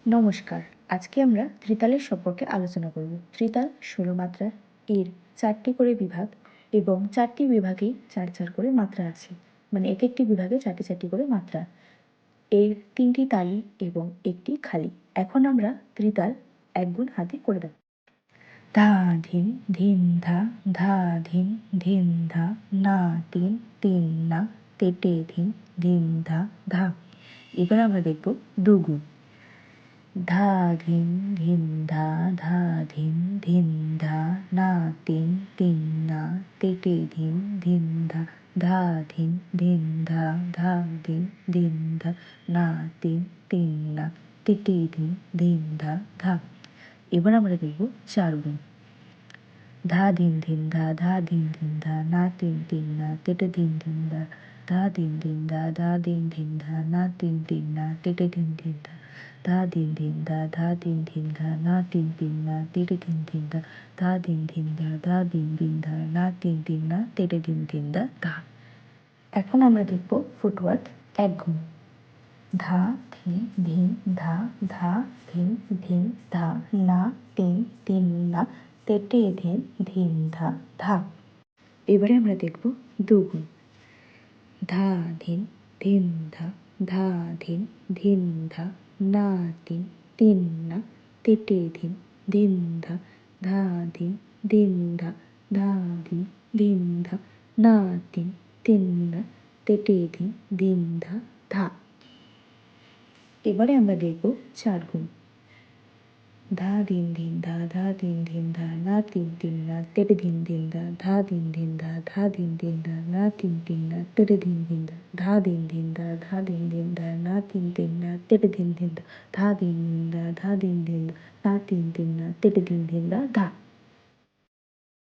নমস্কার। আজকে আমরা ত্রিতালের সম্পর্কে আলোচনা করব। ত্রিতাল ১৬ মাত্রা, এর ৪টি করে বিভাগ এবং ৪টি বিভাগেই ৪ করে মাত্রা আছে। মানে একেকটি বিভাগে ৪টি করে মাত্রা। এর ৩টি তালি এবং একটি খালি। এখন আমরা ত্রিতাল ১ গুণ হাতে করে দেব। ধা ধিন ধিন ধা, ধা ধিন ধিন ধা, না তিন তিন না, তেটে ধিন ধিন ধা ধা। এবার আমরা দেখব দুগুণ। ধা ধিন ধিন ধা, ধা ধিন ধিন ধা, না তিন তিন না, তেটে ধিন ধিন ধা, ধা ধিন ধিন ধা, ধা ধিন ধিন ধা, না তিন তিন না, তেটে ধিন ধিন ধা ধা। এবার আমরা দেখব চার গুণ। ধা ধিন ধিন ধা, ধা ধিন ধিন ধা, না তিন তিন না, তেটে ধিন ধিন ধা, ধা ধিন ধিন ধা, ধা ধিন ধিন ধা, না তিন তিন না, তেটে ধিন ধিন ধা, ধা ধিন ধিন ধা, ধা ধিন ধিন ধা, না তিন তিন না, তেটে ধিন ধিন ধা, ধা ধিন ধিন ধা, ধা ধিন ধিন ধা, না তিন তিন না, তেটে ধিন ধিন ধা ধা। এখন আমরা দেখব ফুটওয়ার্ক ১ গুণ। ধা ধিন ধিন ধা, ধা ধিন ধিন ধা, না তিন তিন না, তেটে ধিন ধিন ধা ধা। এবারে আমরা দেখব দুগুণ। ধা ধিন ধিন ধা, ধা ধিন ধিন ধা, না তিন তিন না, তেটে ধিন ধিন ধা, ধা ধিন ধিন ধা, ধা ধিন ধিন ধা, না তিন তিন না, তেটে ধিন ধিন ধা ধা। এবারে আমরা দেখব চার গুণ। ধা ধিন ধিন ধা, ধা ধিন ধিন ধা, না তিন তিন না, তেটে ধিন ধিন ধা, ধা ধিন ধিন ধা, ধা ধিন ধিন ধা, না তিন তিন না, তেটে ধিন ধিন ধা, ধা ধিন ধিন ধা, ধা ধিন ধিন ধা, না তিন তিন না, তেটে ধিন ধিন ধা, ধা ধিন ধিন ধা, ধা ধিন ধিন ধা, না তিন তিন না, তেটে ধিন ধিন ধা ধা।